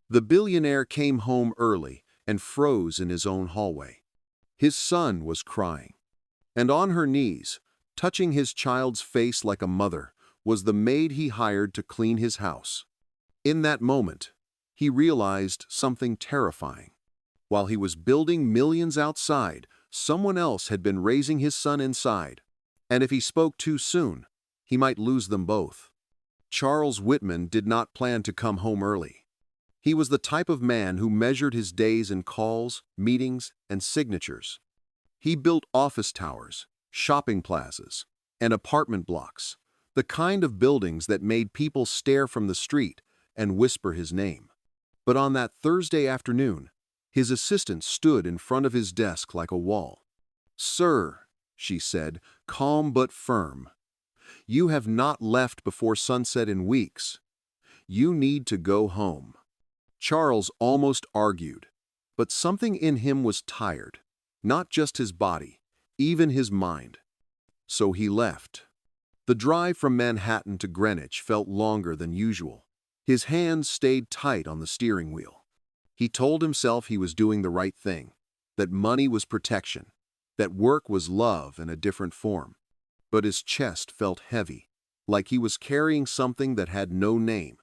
The billionaire came home early and froze in his own hallway. His son was crying. And on her knees, touching his child's face like a mother, was the maid he hired to clean his house. In that moment, he realized something terrifying. While he was building millions outside, someone else had been raising his son inside. And if he spoke too soon, he might lose them both. Charles Whitman did not plan to come home early. He was the type of man who measured his days in calls, meetings, and signatures. He built office towers, shopping plazas, and apartment blocks, the kind of buildings that made people stare from the street and whisper his name. But on that Thursday afternoon, his assistant stood in front of his desk like a wall. "Sir," she said, calm but firm, "you have not left before sunset in weeks. You need to go home." Charles almost argued, but something in him was tired, not just his body, even his mind. So he left. The drive from Manhattan to Greenwich felt longer than usual. His hands stayed tight on the steering wheel. He told himself he was doing the right thing, that money was protection, that work was love in a different form. But his chest felt heavy, like he was carrying something that had no name.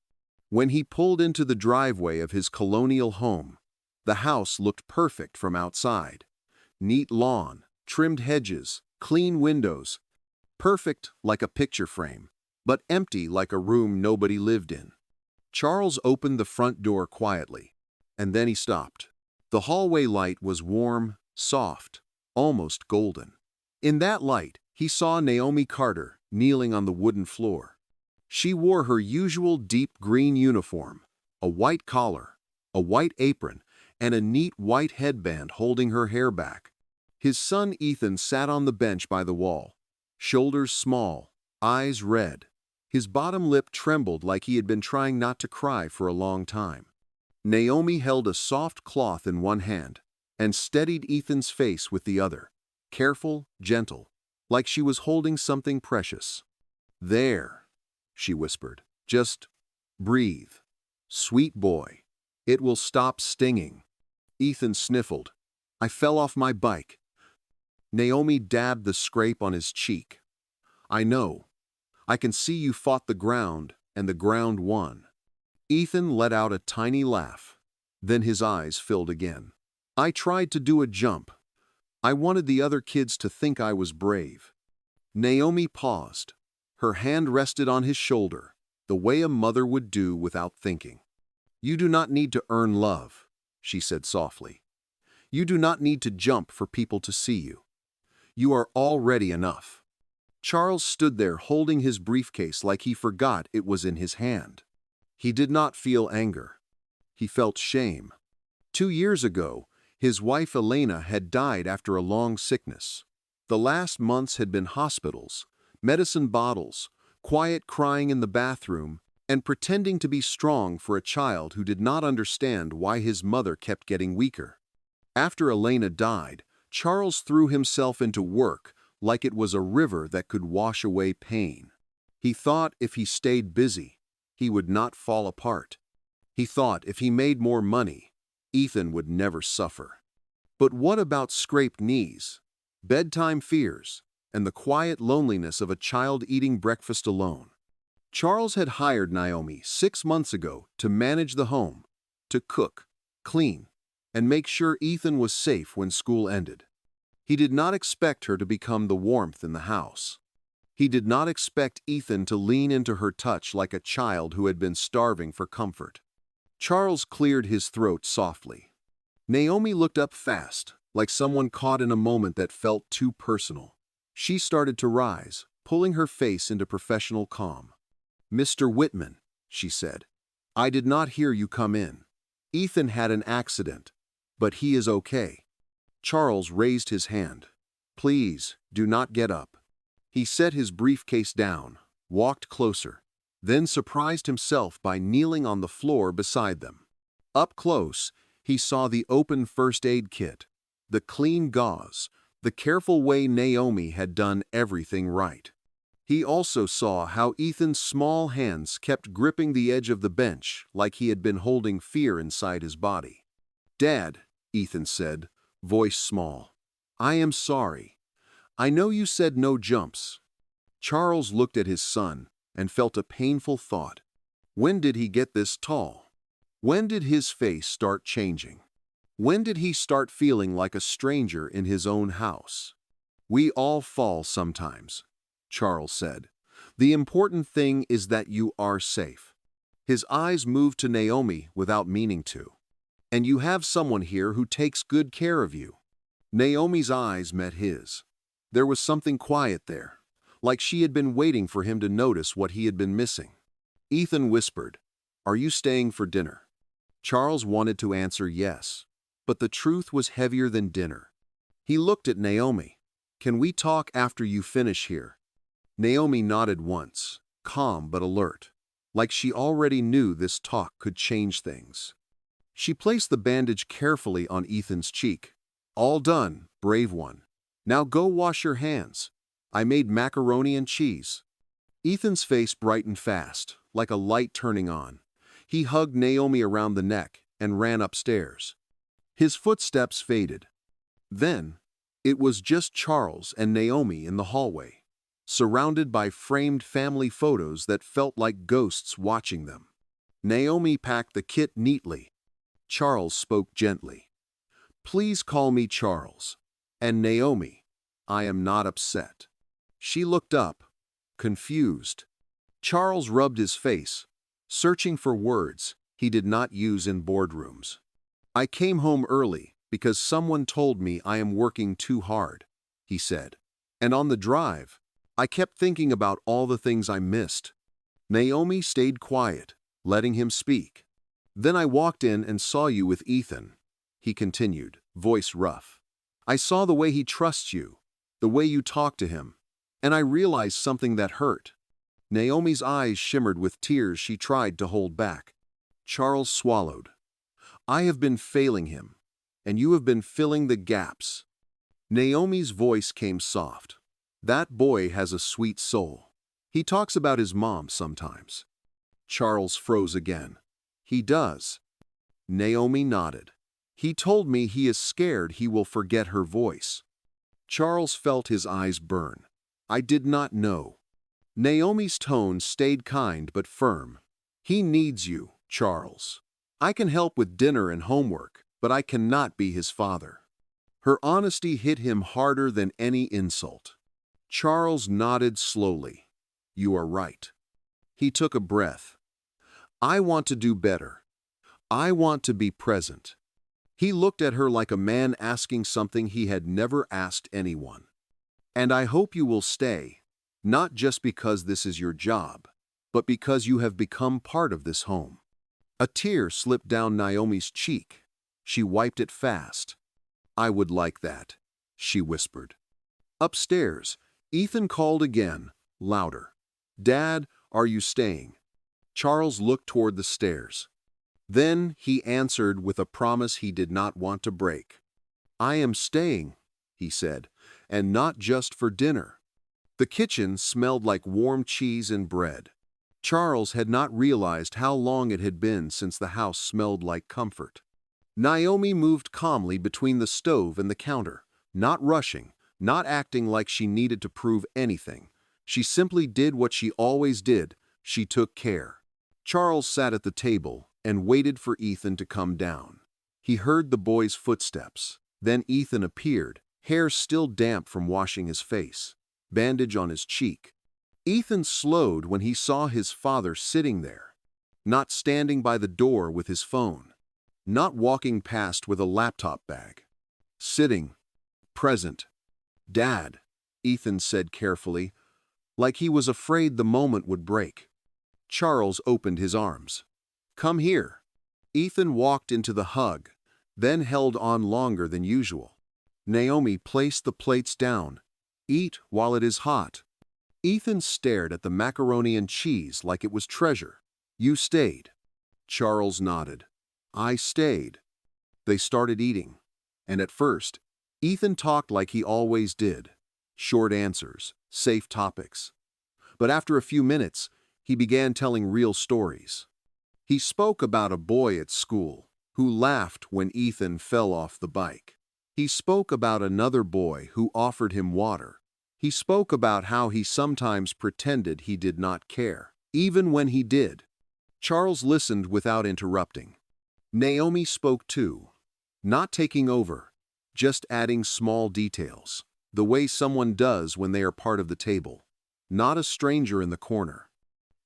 When he pulled into the driveway of his colonial home, the house looked perfect from outside. Neat lawn, trimmed hedges, clean windows. Perfect like a picture frame, but empty like a room nobody lived in. Charles opened the front door quietly, and then he stopped. The hallway light was warm, soft, almost golden. In that light, he saw Naomi Carter kneeling on the wooden floor. She wore her usual deep green uniform, a white collar, a white apron, and a neat white headband holding her hair back. His son Ethan sat on the bench by the wall, shoulders small, eyes red. His bottom lip trembled like he had been trying not to cry for a long time. Naomi held a soft cloth in one hand and steadied Ethan's face with the other, careful, gentle, like she was holding something precious. "There," she whispered. "Just breathe. Sweet boy. It will stop stinging." Ethan sniffled. "I fell off my bike." Naomi dabbed the scrape on his cheek. "I know. I can see you fought the ground, and the ground won." Ethan let out a tiny laugh. Then his eyes filled again. "I tried to do a jump. I wanted the other kids to think I was brave." Naomi paused. Her hand rested on his shoulder, the way a mother would do without thinking. "You do not need to earn love," she said softly. "You do not need to jump for people to see you. You are already enough." Charles stood there holding his briefcase like he forgot it was in his hand. He did not feel anger. He felt shame. 2 years ago, his wife Elena had died after a long sickness. The last months had been hospitals, medicine bottles, quiet crying in the bathroom, and pretending to be strong for a child who did not understand why his mother kept getting weaker. After Elena died, Charles threw himself into work like it was a river that could wash away pain. He thought if he stayed busy, he would not fall apart. He thought if he made more money, Ethan would never suffer. But what about scraped knees, bedtime fears, and the quiet loneliness of a child eating breakfast alone? Charles had hired Naomi 6 months ago to manage the home, to cook, clean, and make sure Ethan was safe when school ended. He did not expect her to become the warmth in the house. He did not expect Ethan to lean into her touch like a child who had been starving for comfort. Charles cleared his throat softly. Naomi looked up fast, like someone caught in a moment that felt too personal. She started to rise, pulling her face into professional calm. "Mr. Whitman," she said, "I did not hear you come in. Ethan had an accident, but he is okay." Charles raised his hand. "Please, do not get up." He set his briefcase down, walked closer, then surprised himself by kneeling on the floor beside them. Up close, he saw the open first aid kit, the clean gauze, the careful way Naomi had done everything right. He also saw how Ethan's small hands kept gripping the edge of the bench like he had been holding fear inside his body. "Dad," Ethan said, voice small, "I am sorry. I know you said no jumps." Charles looked at his son and felt a painful thought. When did he get this tall? When did his face start changing? When did he start feeling like a stranger in his own house? "We all fall sometimes," Charles said. "The important thing is that you are safe." His eyes moved to Naomi without meaning to. "And you have someone here who takes good care of you." Naomi's eyes met his. There was something quiet there, like she had been waiting for him to notice what he had been missing. Ethan whispered, "Are you staying for dinner?" Charles wanted to answer yes, but the truth was heavier than dinner. He looked at Naomi. "Can we talk after you finish here?" Naomi nodded once, calm but alert, like she already knew this talk could change things. She placed the bandage carefully on Ethan's cheek. "All done, brave one. Now go wash your hands. I made macaroni and cheese." Ethan's face brightened fast, like a light turning on. He hugged Naomi around the neck and ran upstairs. His footsteps faded. Then, it was just Charles and Naomi in the hallway, surrounded by framed family photos that felt like ghosts watching them. Naomi packed the kit neatly. Charles spoke gently. "Please call me Charles. And Naomi, I am not upset." She looked up, confused. Charles rubbed his face, searching for words he did not use in boardrooms. "I came home early because someone told me I am working too hard," he said. "And on the drive, I kept thinking about all the things I missed." Naomi stayed quiet, letting him speak. "Then I walked in and saw you with Ethan," he continued, voice rough. "I saw the way he trusts you, the way you talk to him, and I realized something that hurt." Naomi's eyes shimmered with tears she tried to hold back. Charles swallowed. "I have been failing him, and you have been filling the gaps." Naomi's voice came soft. "That boy has a sweet soul. He talks about his mom sometimes." Charles froze again. "He does." Naomi nodded. "He told me he is scared he will forget her voice." Charles felt his eyes burn. "I did not know." Naomi's tone stayed kind but firm. "He needs you, Charles. I can help with dinner and homework, but I cannot be his father." Her honesty hit him harder than any insult. Charles nodded slowly. "You are right." He took a breath. "I want to do better. I want to be present." He looked at her like a man asking something he had never asked anyone. "And I hope you will stay, not just because this is your job, but because you have become part of this home." A tear slipped down Naomi's cheek. She wiped it fast. "I would like that," she whispered. Upstairs, Ethan called again, louder. "Dad, are you staying?" Charles looked toward the stairs. Then he answered with a promise he did not want to break. "I am staying," he said, "and not just for dinner." The kitchen smelled like warm cheese and bread. Charles had not realized how long it had been since the house smelled like comfort. Naomi moved calmly between the stove and the counter, not rushing, not acting like she needed to prove anything. She simply did what she always did. She took care. Charles sat at the table and waited for Ethan to come down. He heard the boy's footsteps. Then Ethan appeared, hair still damp from washing his face, bandage on his cheek. Ethan slowed when he saw his father sitting there, not standing by the door with his phone, not walking past with a laptop bag. Sitting, present. "Dad," Ethan said carefully, like he was afraid the moment would break. Charles opened his arms. "Come here." Ethan walked into the hug, then held on longer than usual. Naomi placed the plates down. "Eat while it is hot." Ethan stared at the macaroni and cheese like it was treasure. "You stayed." Charles nodded. "I stayed." They started eating. And at first, Ethan talked like he always did. Short answers, safe topics. But after a few minutes, he began telling real stories. He spoke about a boy at school who laughed when Ethan fell off the bike. He spoke about another boy who offered him water. He spoke about how he sometimes pretended he did not care, even when he did. Charles listened without interrupting. Naomi spoke too, not taking over, just adding small details, the way someone does when they are part of the table, not a stranger in the corner.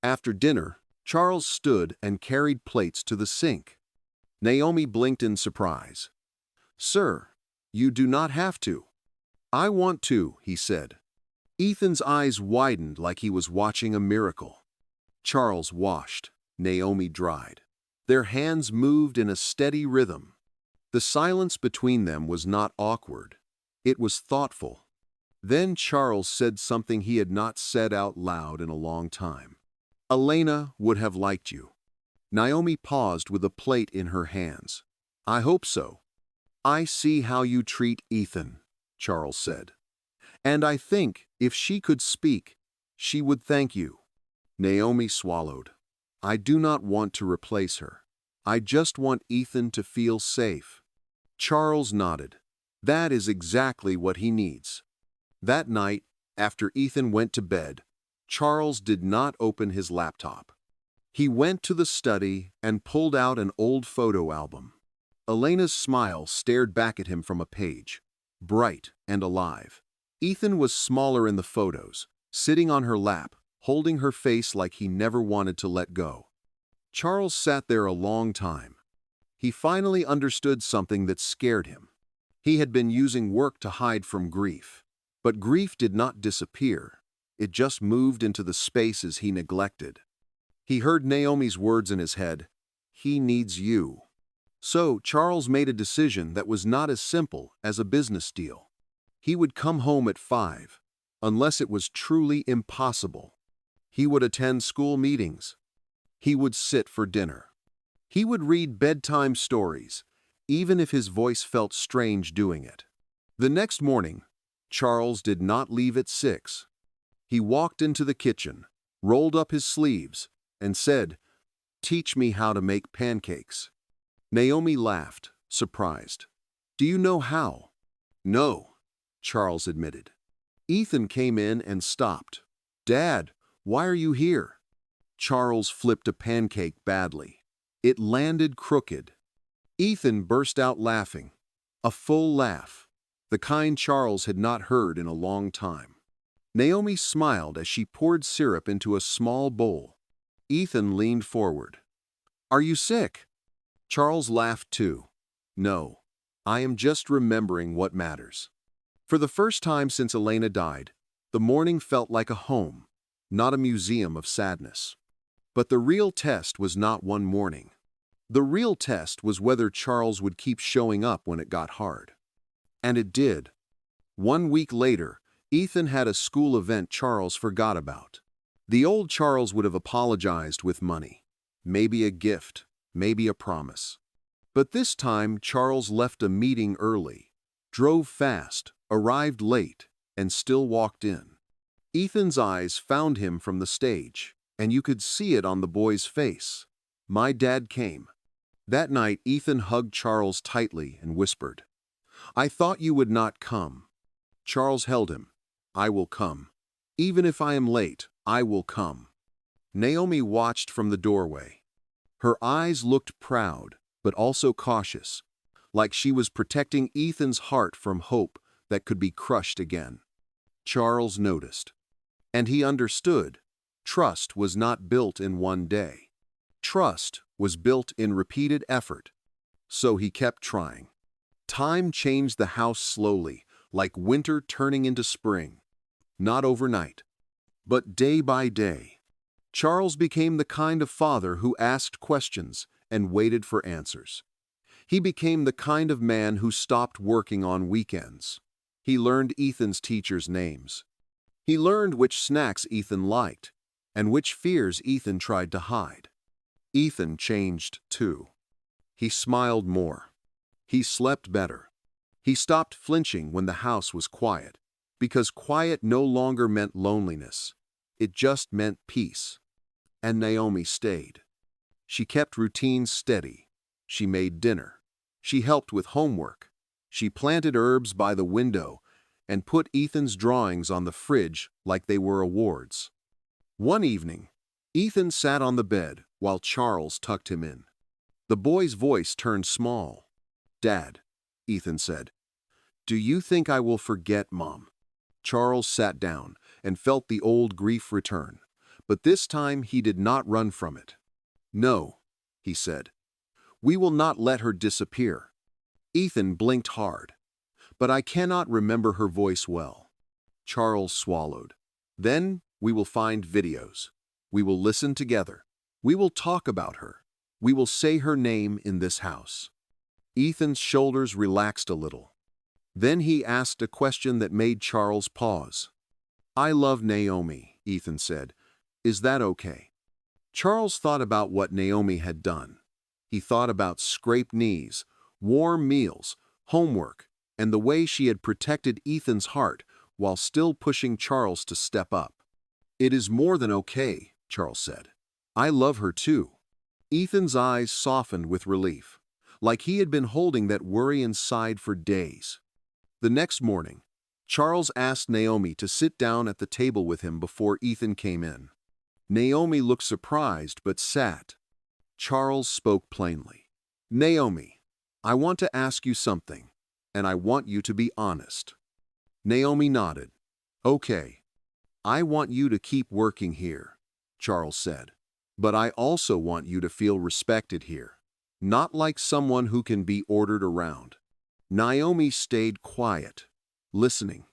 After dinner, Charles stood and carried plates to the sink. Naomi blinked in surprise. "Sir, you do not have to." "I want to," he said. Ethan's eyes widened like he was watching a miracle. Charles washed. Naomi dried. Their hands moved in a steady rhythm. The silence between them was not awkward. It was thoughtful. Then Charles said something he had not said out loud in a long time. "Elena would have liked you." Naomi paused with a plate in her hands. "I hope so." "I see how you treat Ethan," Charles said. "And I think, if she could speak, she would thank you." Naomi swallowed. "I do not want to replace her. I just want Ethan to feel safe." Charles nodded. "That is exactly what he needs." That night, after Ethan went to bed, Charles did not open his laptop. He went to the study and pulled out an old photo album. Elena's smile stared back at him from a page, bright and alive. Ethan was smaller in the photos, sitting on her lap, holding her face like he never wanted to let go. Charles sat there a long time. He finally understood something that scared him. He had been using work to hide from grief. But grief did not disappear. It just moved into the spaces he neglected. He heard Naomi's words in his head, "He needs you." So Charles made a decision that was not as simple as a business deal. He would come home at 5, unless it was truly impossible. He would attend school meetings. He would sit for dinner. He would read bedtime stories, even if his voice felt strange doing it. The next morning, Charles did not leave at 6. He walked into the kitchen, rolled up his sleeves, and said, "Teach me how to make pancakes." Naomi laughed, surprised. "Do you know how?" "No," Charles admitted. Ethan came in and stopped. "Dad, why are you here?" Charles flipped a pancake badly. It landed crooked. Ethan burst out laughing, a full laugh, the kind Charles had not heard in a long time. Naomi smiled as she poured syrup into a small bowl. Ethan leaned forward. "Are you sick?" Charles laughed too. "No, I am just remembering what matters." For the first time since Elena died, the morning felt like a home, not a museum of sadness. But the real test was not one morning. The real test was whether Charles would keep showing up when it got hard. And it did. 1 week later, Ethan had a school event Charles forgot about. The old Charles would have apologized with money, maybe a gift, maybe a promise. But this time Charles left a meeting early, drove fast, arrived late, and still walked in. Ethan's eyes found him from the stage, and you could see it on the boy's face. "My dad came." That night, Ethan hugged Charles tightly and whispered, "I thought you would not come." Charles held him. "I will come. Even if I am late, I will come." Naomi watched from the doorway. Her eyes looked proud, but also cautious, like she was protecting Ethan's heart from hope that could be crushed again. Charles noticed. And he understood. Trust was not built in one day. Trust was built in repeated effort. So he kept trying. Time changed the house slowly, like winter turning into spring. Not overnight, but day by day. Charles became the kind of father who asked questions and waited for answers. He became the kind of man who stopped working on weekends. He learned Ethan's teachers' names. He learned which snacks Ethan liked and which fears Ethan tried to hide. Ethan changed too. He smiled more. He slept better. He stopped flinching when the house was quiet, because quiet no longer meant loneliness. It just meant peace. And Naomi stayed. She kept routines steady. She made dinner. She helped with homework. She planted herbs by the window and put Ethan's drawings on the fridge like they were awards. One evening, Ethan sat on the bed while Charles tucked him in. The boy's voice turned small. "Dad," Ethan said, "do you think I will forget Mom?" Charles sat down and felt the old grief return, but this time he did not run from it. "No," he said, "we will not let her disappear." Ethan blinked hard. "But I cannot remember her voice well." Charles swallowed. "Then we will find videos. We will listen together. We will talk about her. We will say her name in this house." Ethan's shoulders relaxed a little. Then he asked a question that made Charles pause. "I love Naomi," Ethan said. "Is that okay?" Charles thought about what Naomi had done. He thought about scraped knees, warm meals, homework, and the way she had protected Ethan's heart while still pushing Charles to step up. "It is more than okay," Charles said. "I love her too." Ethan's eyes softened with relief, like he had been holding that worry inside for days. The next morning, Charles asked Naomi to sit down at the table with him before Ethan came in. Naomi looked surprised but sat. Charles spoke plainly. "Naomi, I want to ask you something, and I want you to be honest." Naomi nodded. "Okay. I want you to keep working here," Charles said. "But I also want you to feel respected here, not like someone who can be ordered around." Naomi stayed quiet, listening.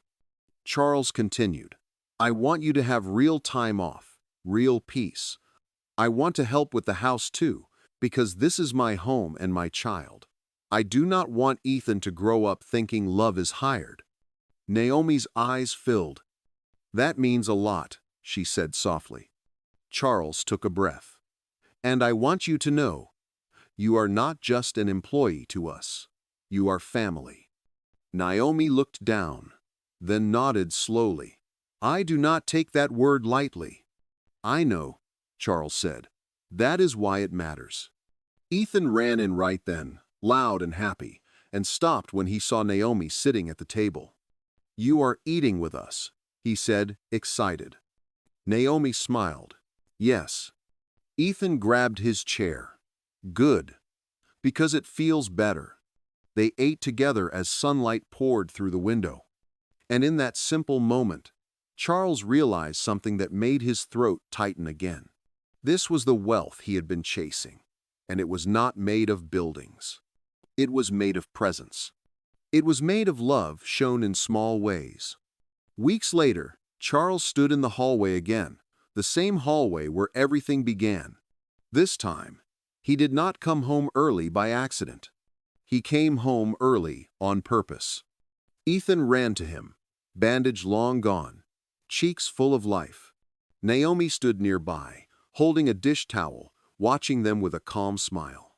Charles continued, "I want you to have real time off, real peace. I want to help with the house too, because this is my home and my child. I do not want Ethan to grow up thinking love is hired." Naomi's eyes filled. "That means a lot," she said softly. Charles took a breath. "And I want you to know, you are not just an employee to us. You are family." Naomi looked down, then nodded slowly. "I do not take that word lightly." "I know," Charles said. "That is why it matters." Ethan ran in right then, loud and happy, and stopped when he saw Naomi sitting at the table. "You are eating with us," he said, excited. Naomi smiled. "Yes." Ethan grabbed his chair. "Good. Because it feels better." They ate together as sunlight poured through the window. And in that simple moment, Charles realized something that made his throat tighten again. This was the wealth he had been chasing, and it was not made of buildings. It was made of presence. It was made of love shown in small ways. Weeks later, Charles stood in the hallway again, the same hallway where everything began. This time, he did not come home early by accident. He came home early on purpose. Ethan ran to him, bandage long gone, cheeks full of life. Naomi stood nearby, holding a dish towel, watching them with a calm smile.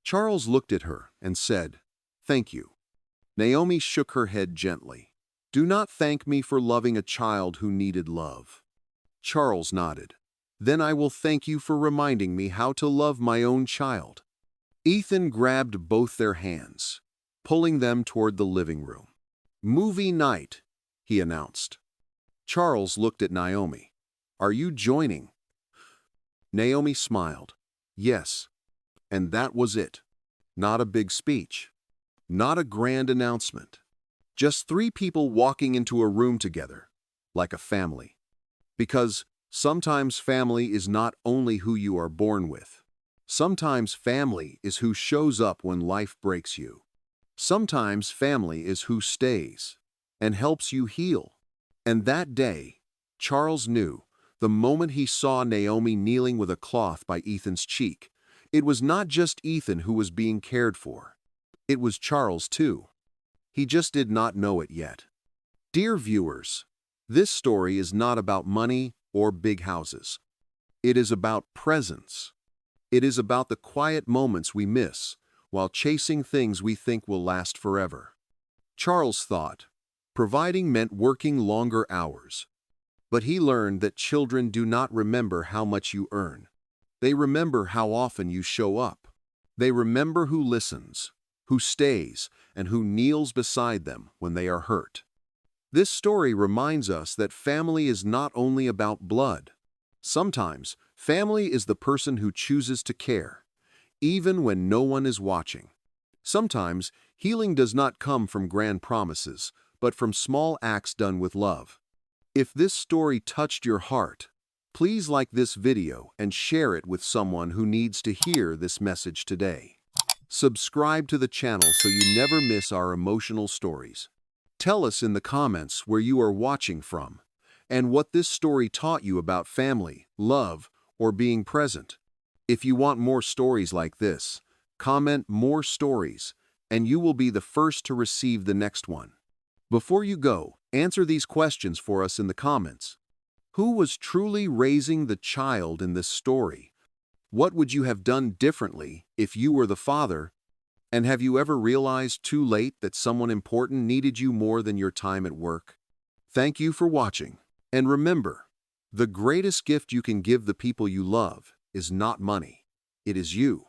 Charles looked at her and said, "Thank you." Naomi shook her head gently. "Do not thank me for loving a child who needed love." Charles nodded. "Then I will thank you for reminding me how to love my own child." Ethan grabbed both their hands, pulling them toward the living room. "Movie night," he announced. Charles looked at Naomi. "Are you joining?" Naomi smiled. "Yes." And that was it. Not a big speech. Not a grand announcement. Just three people walking into a room together, like a family. Because sometimes family is not only who you are born with. Sometimes family is who shows up when life breaks you. Sometimes family is who stays and helps you heal. And that day, Charles knew, the moment he saw Naomi kneeling with a cloth by Ethan's cheek, it was not just Ethan who was being cared for. It was Charles too. He just did not know it yet. Dear viewers, this story is not about money or big houses. It is about presence. It is about the quiet moments we miss while chasing things we think will last forever. Charles thought providing meant working longer hours. But he learned that children do not remember how much you earn. They remember how often you show up. They remember who listens, who stays, and who kneels beside them when they are hurt. This story reminds us that family is not only about blood. Sometimes, family is the person who chooses to care, even when no one is watching. Sometimes, healing does not come from grand promises, but from small acts done with love. If this story touched your heart, please like this video and share it with someone who needs to hear this message today. Subscribe to the channel so you never miss our emotional stories. Tell us in the comments where you are watching from and what this story taught you about family, love, or being present. If you want more stories like this, comment "more stories" and you will be the first to receive the next one. Before you go, answer these questions for us in the comments. Who was truly raising the child in this story? What would you have done differently if you were the father? And have you ever realized too late that someone important needed you more than your time at work? Thank you for watching. And remember, the greatest gift you can give the people you love is not money. It is you.